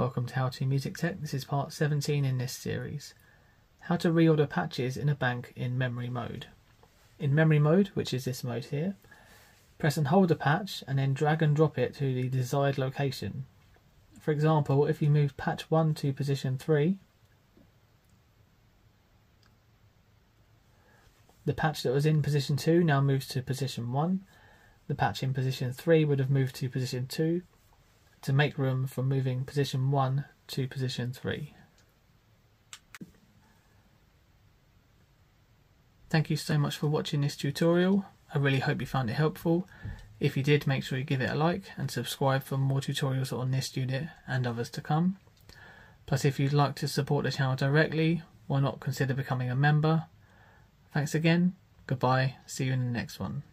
Welcome to How to Music Tech. This is part 17 in this series. How to reorder patches in a bank in memory mode. In memory mode, which is this mode here, press and hold a patch and then drag and drop it to the desired location. For example, if you move patch 1 to position 3, the patch that was in position 2 now moves to position 1. The patch in position 3 would have moved to position 2 to make room for moving position 1 to position 3. Thank you so much for watching this tutorial. I really hope you found it helpful. If you did, make sure you give it a like and subscribe for more tutorials on this unit and others to come. Plus, if you'd like to support the channel directly, why not consider becoming a member? Thanks again, goodbye, see you in the next one.